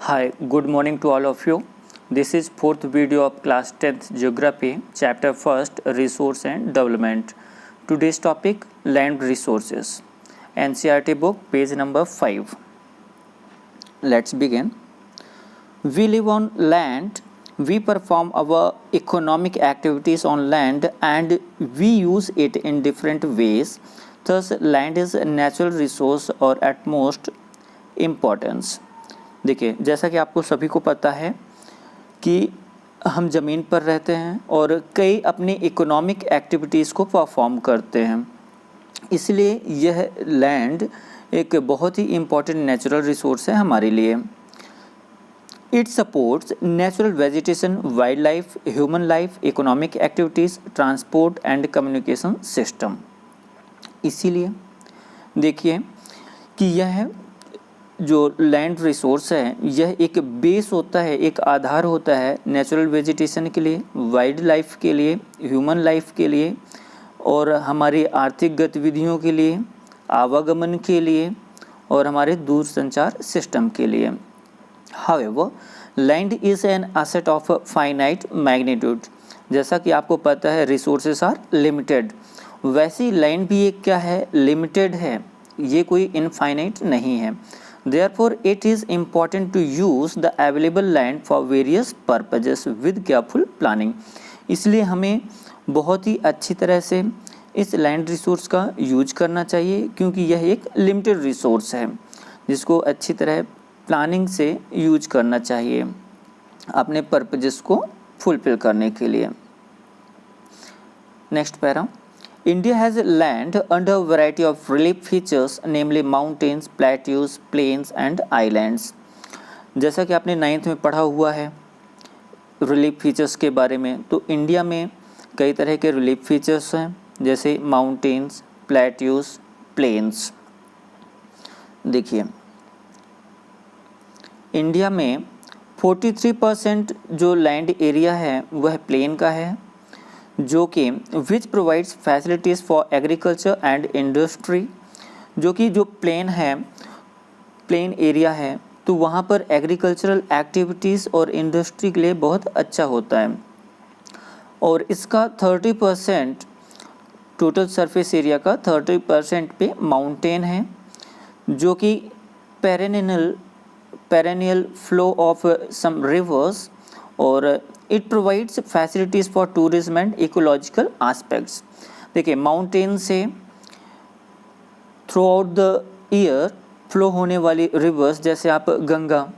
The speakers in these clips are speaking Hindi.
Hi, good morning to all of you. This is fourth video of class 10th Geography, chapter 1st Resource and Development. Today's topic Land Resources. NCERT book, page number 5. Let's begin. We live on land. We perform our economic activities on land and we use it in different ways. Thus, land is a natural resource or at most importance. देखिए, जैसा कि आपको सभी को पता है कि हम ज़मीन पर रहते हैं और कई अपनी इकोनॉमिक एक्टिविटीज़ को परफॉर्म करते हैं, इसलिए यह लैंड एक बहुत ही इम्पॉर्टेंट नेचुरल रिसोर्स है हमारे लिए. It supports natural vegetation, wild life, human life, economic activities, transport and communication system. इसीलिए देखिए कि यह जो लैंड रिसोर्स है यह एक बेस होता है, एक आधार होता है नेचुरल वेजिटेशन के लिए, वाइल्ड लाइफ के लिए, ह्यूमन लाइफ के लिए और हमारी आर्थिक गतिविधियों के लिए, आवागमन के लिए और हमारे दूरसंचार सिस्टम के लिए. However, land is an asset of finite magnitude. जैसा कि आपको पता है रिसोर्सेस आर लिमिटेड, वैसी लैंड भी एक क्या है, लिमिटेड है, ये कोई इनफाइनाइट नहीं है. Therefore, it is important to use the available land for various purposes with careful planning. इसलिए हमें बहुत ही अच्छी तरह से इस लैंड रिसोर्स का यूज करना चाहिए क्योंकि यह एक लिमिटेड रिसोर्स है जिसको अच्छी तरह प्लानिंग से यूज करना चाहिए अपने पर्पजेस को फुलफिल करने के लिए. Next para. India has land under a variety of relief features, namely mountains, plateaus, plains and islands. जैसा कि आपने 9th में पढ़ा हुआ है रिलीफ फीचर्स के बारे में, तो इंडिया में कई तरह के रिलीफ फीचर्स हैं जैसे माउंटेन्स, प्लेट्यूज, प्लेन्स. देखिए, इंडिया में 43% जो लैंड एरिया है वह प्लेन का है, जो कि which provides facilities for agriculture and industry. जो कि जो प्लेन है, प्लेन एरिया है, तो वहाँ पर एग्रीकल्चरल एक्टिविटीज़ और इंडस्ट्री के लिए बहुत अच्छा होता है. और इसका 30% टोटल सरफेस एरिया का 30% पे माउंटेन है, जो कि perennial flow of some rivers और it provides facilities for tourism and ecological aspects. देखिए, माउंटेन से throughout the year flow होने वाली रिवर्स, जैसे आप गंगा,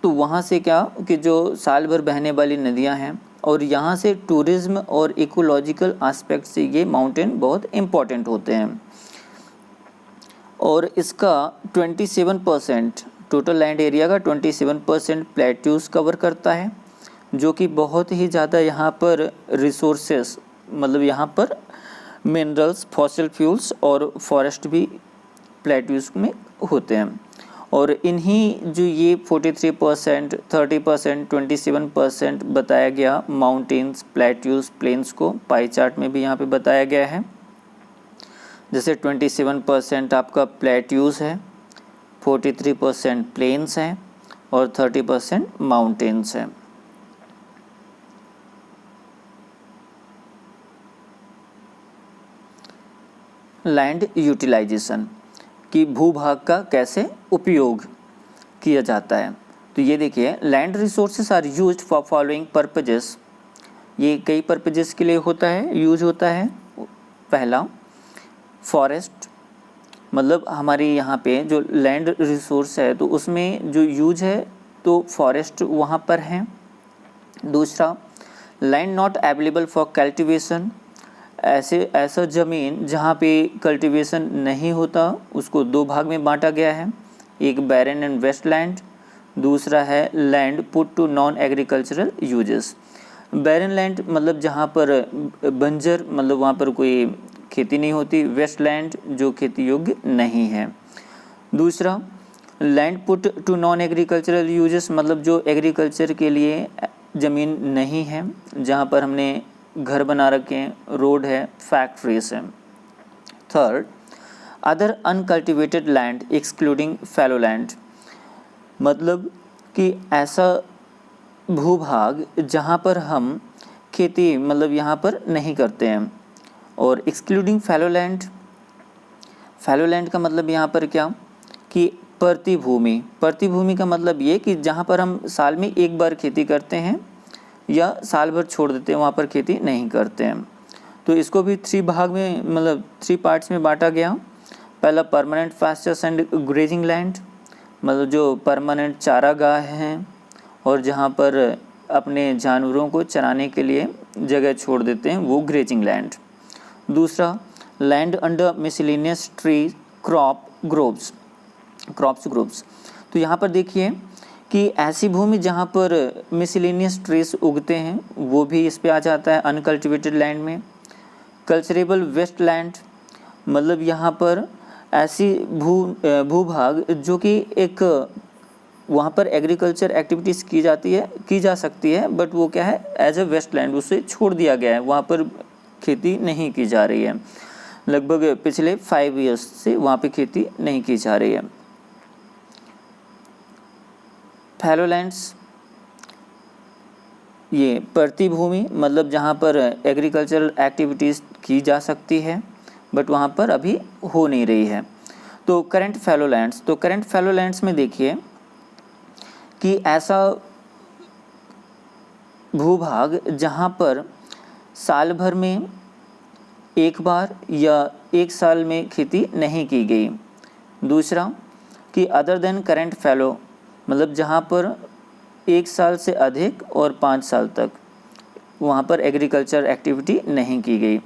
तो वहाँ से क्या कि जो साल भर बहने वाली नदियाँ हैं और यहाँ से टूरिज्म और इकोलॉजिकल आस्पेक्ट से ये माउंटेन बहुत इम्पॉर्टेंट होते हैं. और इसका 27% टोटल लैंड एरिया का 27% प्लेट्यूज कवर करता है, जो कि बहुत ही ज़्यादा यहाँ पर रिसोर्सेस, मतलब यहाँ पर मिनरल्स, फॉसिल फ्यूल्स और फॉरेस्ट भी प्लेट्यूज में होते हैं. और इन्हीं जो ये 43%, 30%, 27% बताया गया माउंटेन्स, प्लेट्यूज, प्लेन्स को पाई चार्ट में भी यहाँ पे बताया गया है. जैसे 27% आपका प्लेट्यूज है, 43% प्लेन्स हैं और 30% माउंटेन्स हैं. लैंड यूटिलाइजेशन कि भूभाग का कैसे उपयोग किया जाता है. तो ये देखिए, land resources are used for following purposes. ये कई पर्पजेस के लिए होता है, यूज होता है. पहला, फॉरेस्ट, मतलब हमारे यहाँ पे जो लैंड रिसोर्स है तो उसमें जो यूज है तो फॉरेस्ट वहाँ पर है. दूसरा, land not available for cultivation. ऐसा ज़मीन जहाँ पे कल्टीवेशन नहीं होता उसको दो भाग में बांटा गया है. एक बैरन एंड वेस्ट लैंड, दूसरा है land put to non agricultural uses. Barren land मतलब जहाँ पर बंजर, मतलब वहाँ पर कोई खेती नहीं होती. वेस्ट लैंड जो खेती योग्य नहीं है. दूसरा, land put to non agricultural uses मतलब जो एग्रीकल्चर के लिए ज़मीन नहीं है, जहाँ पर हमने घर बना रखे हैं, रोड है, फैक्ट्रीज हैं. Third, other uncultivated land excluding fallow land. मतलब कि ऐसा भूभाग जहाँ पर हम खेती मतलब यहाँ पर नहीं करते हैं। और एक्सक्लूडिंग फैलोलैंड, फैलोलैंड का मतलब यहाँ पर क्या कि प्रतिभूमि, प्रतिभूमि का मतलब ये कि जहाँ पर हम साल में एक बार खेती करते हैं या साल भर छोड़ देते हैं, वहाँ पर खेती नहीं करते हैं। तो इसको भी 3 भाग में मतलब 3 पार्ट्स में बांटा गया। पहला permanent pastures and grazing land, मतलब जो परमानेंट चारागाह हैं और जहाँ पर अपने जानवरों को चराने के लिए जगह छोड़ देते हैं, वो ग्रेजिंग लैंड। दूसरा land under miscellaneous tree crop groves, crops groves. तो यहाँ पर देखिए कि ऐसी भूमि जहाँ पर मिसलेनियस ट्रीज उगते हैं वो भी इस पे आ जाता है अनकल्टिवेटेड लैंड में। कल्चरेबल वेस्ट लैंड, मतलब यहाँ पर ऐसी भूभाग जो कि एक वहाँ पर एग्रीकल्चर एक्टिविटीज़ की जा सकती है, बट वो क्या है एज ए वेस्ट लैंड, उसे छोड़ दिया गया है, वहाँ पर खेती नहीं की जा रही है। लगभग पिछले 5 ईयर्स से वहाँ पे खेती नहीं की जा रही है। फैलोलैंड्स, ये प्रतिभूमि मतलब जहाँ पर एग्रीकल्चरल एक्टिविटीज़ की जा सकती है बट वहाँ पर अभी हो नहीं रही है। तो करंट फैलोलैंड्स, तो करंट फैलोलैंड्स में देखिए कि ऐसा भूभाग जहाँ पर साल भर में एक बार या एक साल में खेती नहीं की गई। दूसरा कि अदर देन करंट फैलो, मतलब जहाँ पर 1 साल से अधिक और 5 साल तक वहाँ पर एग्रीकल्चर एक्टिविटी नहीं की गई।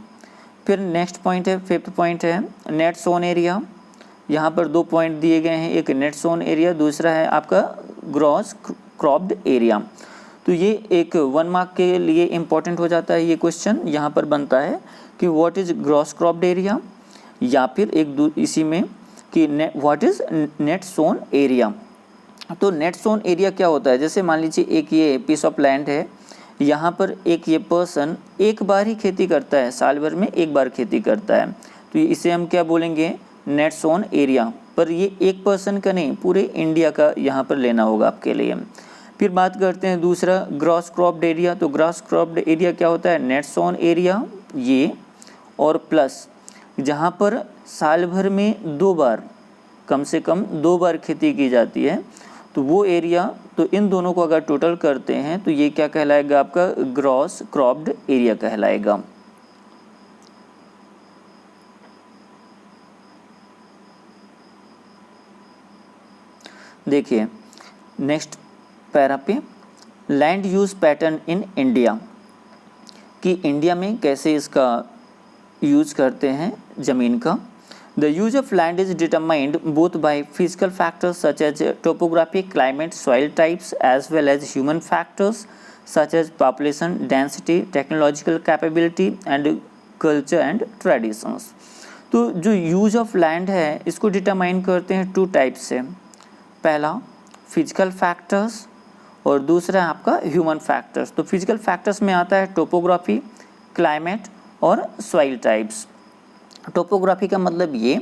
फिर नेक्स्ट पॉइंट है, 5th पॉइंट है नेट सोन एरिया। यहाँ पर 2 पॉइंट दिए गए हैं, एक नेट सोन एरिया, दूसरा है आपका ग्रॉस क्रॉप्ड एरिया। तो ये एक 1 मार्क के लिए इम्पोर्टेंट हो जाता है ये क्वेश्चन। यहाँ पर बनता है कि what is gross cropped area, या फिर इसी में कि what is net sown area. तो नेट सोन एरिया क्या होता है, जैसे मान लीजिए एक ये पीस ऑफ लैंड है, यहाँ पर एक ये पर्सन एक बार ही खेती करता है, साल भर में एक बार खेती करता है, तो इसे हम क्या बोलेंगे नेट सोन एरिया। पर ये एक पर्सन का नहीं, पूरे इंडिया का यहाँ पर लेना होगा आपके लिए। फिर बात करते हैं दूसरा ग्रॉस क्रॉप्ड एरिया। तो ग्रॉस क्रॉप्ड एरिया क्या होता है, नेट सोन एरिया ये और प्लस जहाँ पर साल भर में 2 बार, कम से कम 2 बार खेती की जाती है, तो वो एरिया। तो इन दोनों को अगर टोटल करते हैं तो ये क्या कहलाएगा आपका ग्रॉस क्रॉप्ड एरिया कहलाएगा। देखिए नेक्स्ट पैरा पे land use pattern in India, कि इंडिया में कैसे इसका यूज करते हैं ज़मीन का। The use of land is determined both by physical factors such as topography, climate, soil types, as well as human factors such as population density, technological capability and culture and traditions। तो जो यूज ऑफ लैंड है इसको डिटरमाइन करते हैं 2 टाइप्स से, पहला फिजिकल फैक्टर्स और दूसरा है आपका ह्यूमन फैक्टर्स। तो फिजिकल फैक्टर्स में आता है टोपोग्राफी, क्लाइमेट और सॉइल टाइप्स। टोपोग्राफी का मतलब ये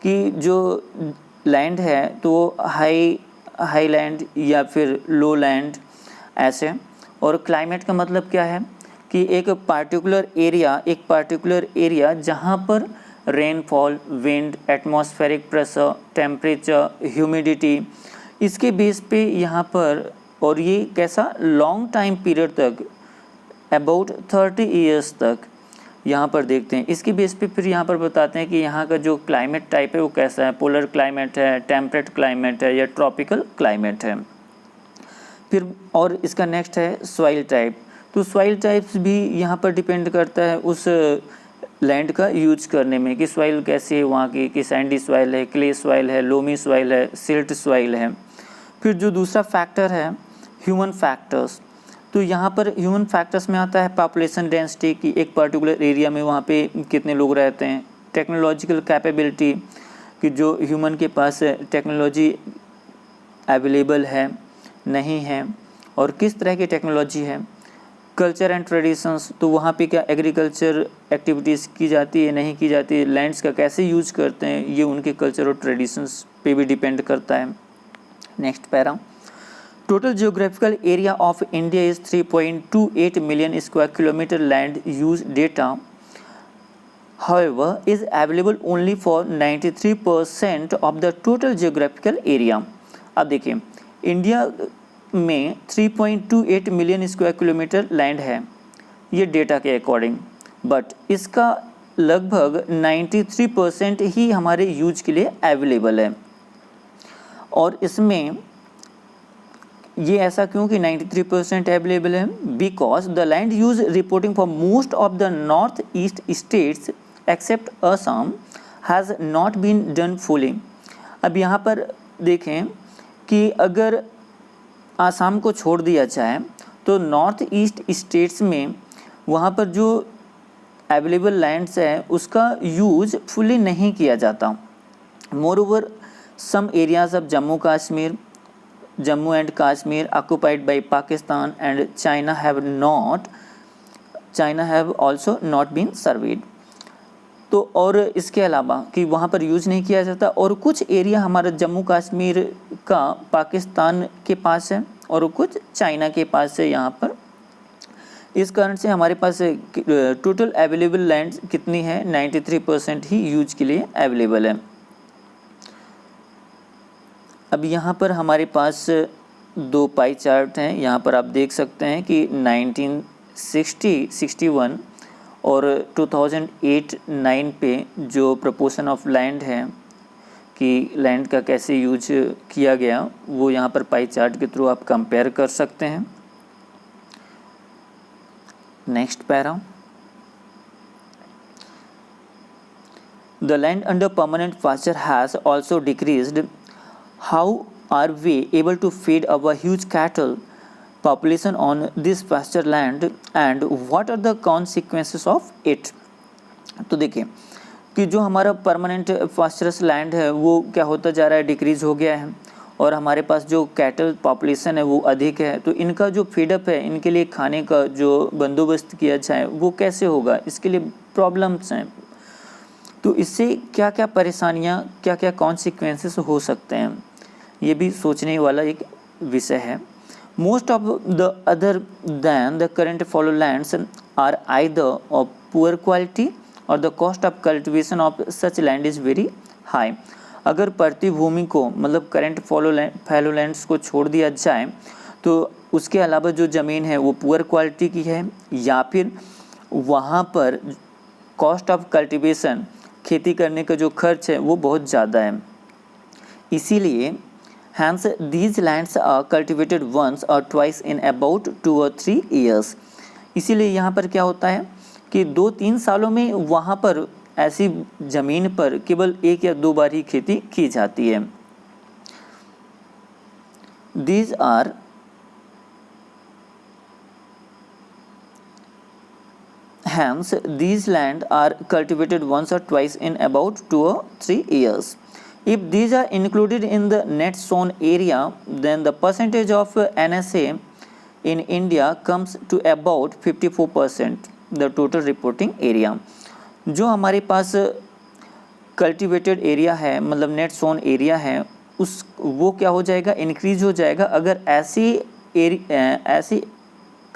कि जो लैंड है तो हाई लैंड या फिर लो लैंड ऐसे। और क्लाइमेट का मतलब क्या है कि एक पार्टिकुलर एरिया जहाँ पर rainfall, wind, atmospheric pressure, temperature, humidity, इसके बेस पे यहाँ पर, और ये कैसा लॉन्ग टाइम पीरियड तक, अबाउट 30 ईयर्स तक यहाँ पर देखते हैं। इसके बेस पे फिर यहाँ पर बताते हैं कि यहाँ का जो क्लाइमेट टाइप है वो कैसा है, पोलर क्लाइमेट है, टेम्परेट क्लाइमेट है या ट्रॉपिकल क्लाइमेट है। फिर और इसका नेक्स्ट है सॉइल टाइप। तो सॉइल टाइप्स भी यहाँ पर डिपेंड करता है उस लैंड का यूज करने में कि सॉइल कैसी है वहाँ की, कि सैंडी सॉइल है, क्ले सॉइल है, लोमी सॉइल है, सिल्ट सॉइल है। फिर जो दूसरा फैक्टर है ह्यूमन फैक्टर्स, तो यहाँ पर ह्यूमन फैक्टर्स में आता है पॉपुलेशन डेंसिटी, की एक पर्टिकुलर एरिया में वहाँ पे कितने लोग रहते हैं, टेक्नोलॉजिकल कैपेबिलिटी, कि जो ह्यूमन के पास टेक्नोलॉजी अवेलेबल है नहीं है और किस तरह की टेक्नोलॉजी है। कल्चर एंड ट्रेडिशंस, तो वहाँ पे क्या एग्रीकल्चर एक्टिविटीज़ की जाती है नहीं की जाती है, लैंड्स का कैसे यूज करते हैं, ये उनके कल्चर और ट्रेडिशंस पे भी डिपेंड करता है। Next para Total geographical area of India is 3.28 million square kilometer. Land use data, however, is available only for 93% of the total geographical area. अब देखिए, इंडिया में 3.28 मिलियन स्क्वायर किलोमीटर लैंड है ये डेटा के अकॉर्डिंग, बट इसका लगभग 93% ही हमारे यूज के लिए अवेलेबल है। और इसमें ये ऐसा क्यों कि 93% अवेलेबल है? Because the land use reporting for most of the north east states except Assam has not been done fully. अब यहाँ पर देखें कि अगर आसाम को छोड़ दिया जाए तो नॉर्थ ईस्ट स्टेट्स में वहाँ पर जो अवेलेबल लैंड्स है उसका यूज फुली नहीं किया जाता। Moreover some areas of Jammu and Kashmir occupied by Pakistan and China have also not been surveyed। तो और इसके अलावा कि वहाँ पर यूज नहीं किया जाता, और कुछ एरिया हमारा जम्मू कश्मीर का पाकिस्तान के पास है और कुछ चाइना के पास है यहाँ पर। इस कारण से हमारे पास टोटल अवेलेबल लैंड कितनी है? 93% ही यूज के लिए अवेलेबल है। अब यहाँ पर हमारे पास दो पाई चार्ट हैं। यहाँ पर आप देख सकते हैं कि 1960, 61 और 2008-9 पे जो प्रोपोर्शन ऑफ लैंड है कि लैंड का कैसे यूज किया गया वो यहाँ पर पाई चार्ट के थ्रू आप कंपेयर कर सकते हैं। Next para, the land under permanent pasture has also decreased. How are we able to feed our huge cattle population on this pasture land and what are the consequences of it? तो देखिए कि जो हमारा परमानेंट पास्चरस लैंड है वो क्या होता जा रहा है? डिक्रीज हो गया है, और हमारे पास जो कैटल पॉपुलेशन है वो अधिक है। तो इनका जो फीडअप है, इनके लिए खाने का जो बंदोबस्त किया जाए वो कैसे होगा? इसके लिए प्रॉब्लम्स हैं। तो इससे क्या क्या परेशानियाँ, क्या क्या कॉन्सिक्वेंसेस हो सकते हैं, ये भी सोचने वाला एक विषय है। Most of the other than the current fallow lands are either of poor quality और the cost of cultivation of such land is very high. अगर प्रतिभूमि को मतलब करेंट फॉलो लैंड्स को छोड़ दिया जाए तो उसके अलावा जो ज़मीन है वो पुअर क्वालिटी की है, या फिर वहाँ पर कॉस्ट ऑफ कल्टिवेशन, खेती करने का जो खर्च है वो बहुत ज़्यादा है। इसीलिए hence these lands are cultivated once or twice in about 2 or 3 years। इसीलिए यहाँ पर क्या होता है कि 2-3 सालों में वहाँ पर ऐसी ज़मीन पर केवल 1 या 2 बार ही खेती की जाती है। These are hence these land are cultivated once or twice in about 2 or 3 years। If these are included in the net sown area, then the percentage of NSA in India comes to about 54%, the total reporting area। जो हमारे पास कल्टिवेटेड एरिया है मतलब नेट सोन एरिया है उस वो क्या हो जाएगा? इंक्रीज हो जाएगा अगर ऐसी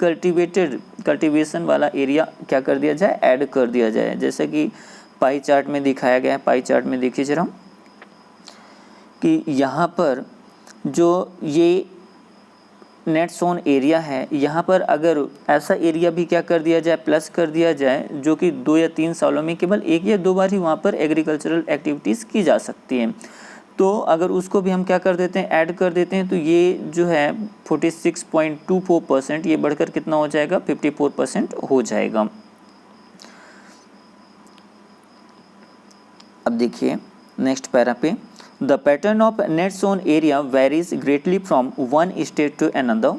कल्टिवेशन वाला एरिया क्या कर दिया जाए? ऐड कर दिया जाए। जैसे कि पाई चार्ट में दिखाया गया है। पाई चार्ट में देखिए जरा कि यहाँ पर जो ये नेट सोन एरिया है, यहाँ पर अगर ऐसा एरिया भी क्या कर दिया जाए? प्लस कर दिया जाए, जो कि 2 या 3 सालों में केवल 1 या 2 बार ही वहाँ पर एग्रीकल्चरल एक्टिविटीज़ की जा सकती हैं। तो अगर उसको भी हम क्या कर देते हैं? ऐड कर देते हैं, तो ये जो है 46.24%, ये बढ़कर कितना हो जाएगा? 54% हो जाएगा। अब देखिए नेक्स्ट पैरा पे, The pattern of net sown area varies greatly from one state to another.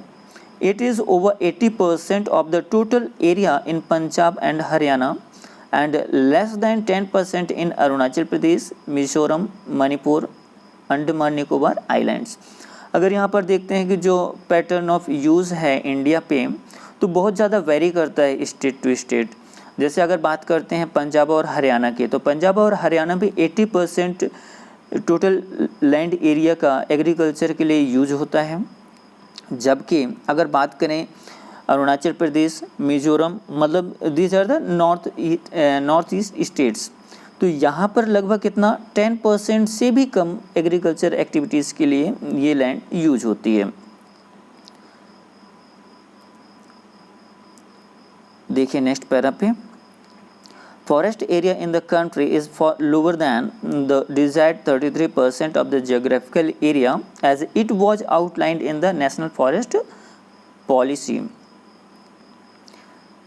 It is over 80% of the total area in Punjab and Haryana and less than 10% in Arunachal Pradesh, Mizoram, Manipur, Andaman Nicobar Islands। अगर यहाँ पर देखते हैं कि जो पैटर्न ऑफ यूज़ है इंडिया पे तो बहुत ज़्यादा वेरी करता है स्टेट टू स्टेट। जैसे अगर बात करते हैं पंजाब और हरियाणा की, तो पंजाब और हरियाणा भी 80% टोटल लैंड एरिया का एग्रीकल्चर के लिए यूज होता है, जबकि अगर बात करें अरुणाचल प्रदेश, मिजोरम, मतलब these are the north east states, तो यहाँ पर लगभग कितना 10% से भी कम एग्रीकल्चर एक्टिविटीज़ के लिए ये लैंड यूज होती है। देखिए नेक्स्ट पैरा पे, forest area in the country is lower than the desired 33% of the geographical area as it was outlined in the national forest policy.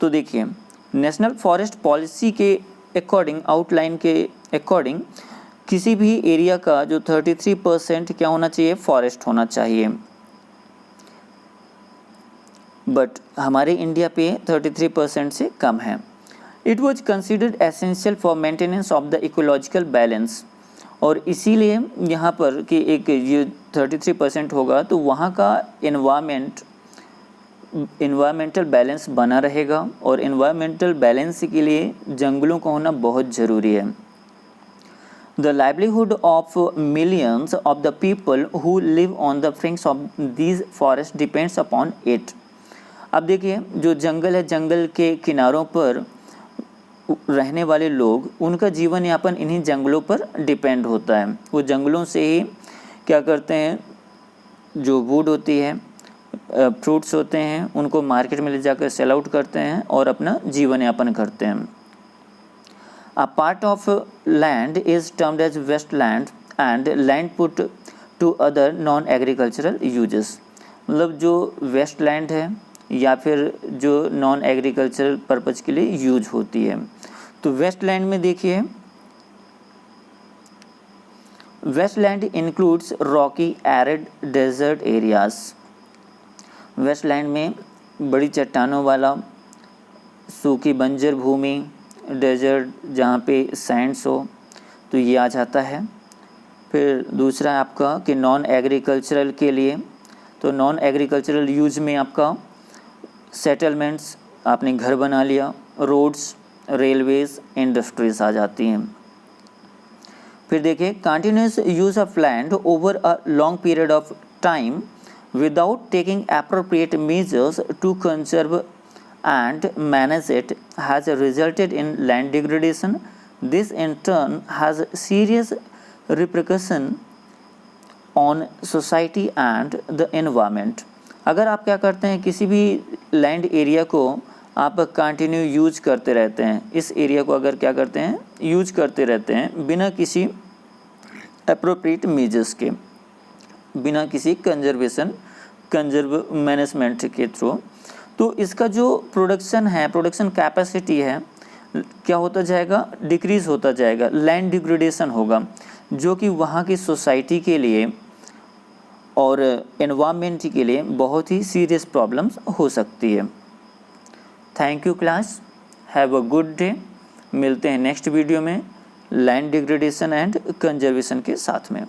तो देखिए नेशनल फॉरेस्ट पॉलिसी के अकॉर्डिंग, आउटलाइन के अकॉर्डिंग, किसी भी एरिया का जो 33% क्या होना चाहिए, फॉरेस्ट होना चाहिए, बट हमारे इंडिया पे 33% से कम है। It was considered essential for maintenance of the ecological balance, और इसीलिए यहाँ पर कि एक ये 33% होगा तो वहाँ का इन्वायरमेंटल बैलेंस बना रहेगा, और इन्वायरमेंटल बैलेंस के लिए जंगलों का होना बहुत ज़रूरी है। The livelihood of millions of the people who live on the fringes of these forests depends upon it. अब देखिए जो जंगल है, जंगल के किनारों पर रहने वाले लोग, उनका जीवन यापन इन्हीं जंगलों पर डिपेंड होता है। वो जंगलों से ही क्या करते हैं, जो वुड होती है, फ्रूट्स होते हैं, उनको मार्केट में ले जाकर सेल आउट करते हैं और अपना जीवन यापन करते हैं। A part of land is termed as wasteland and land put to other non-agricultural uses. मतलब जो वेस्टलैंड है या फिर जो नॉन एग्रीकल्चरल पर्पज़ के लिए यूज होती है। तो वेस्टलैंड में देखिए, wasteland includes rocky arid desert areas. Wasteland में बड़ी चट्टानों वाला, सूखी बंजर भूमि, डेजर्ट जहाँ पे सैंड्स हो, तो ये आ जाता है। फिर दूसरा आपका कि नॉन एग्रीकल्चरल के लिए, तो नॉन एग्रीकल्चरल यूज में आपका सेटलमेंट्स, आपने घर बना लिया, रोड्स, रेलवेज, इंडस्ट्रीज आ जाती हैं। फिर देखिए continuous use of land over a long period of time without taking appropriate measures to conserve and manage it has resulted in land degradation. This in turn has serious repercussion on society and the environment. अगर आप क्या करते हैं, किसी भी लैंड एरिया को आप कंटिन्यू यूज करते रहते हैं, इस एरिया को अगर क्या करते हैं, यूज करते रहते हैं बिना किसी अप्रोप्रिएट मेजर्स के, बिना किसी कंजर्व मैनेजमेंट के थ्रू, तो इसका जो प्रोडक्शन है, प्रोडक्शन कैपेसिटी है, क्या होता जाएगा, डिक्रीज़ होता जाएगा, लैंड डिग्रेडेशन होगा, जो कि वहाँ की सोसाइटी के लिए और एनवायरनमेंट के लिए बहुत ही सीरियस प्रॉब्लम्स हो सकती है। Thank you class, have a good day. मिलते हैं नेक्स्ट वीडियो में लैंड डिग्रेडेशन एंड कंजर्वेशन के साथ में।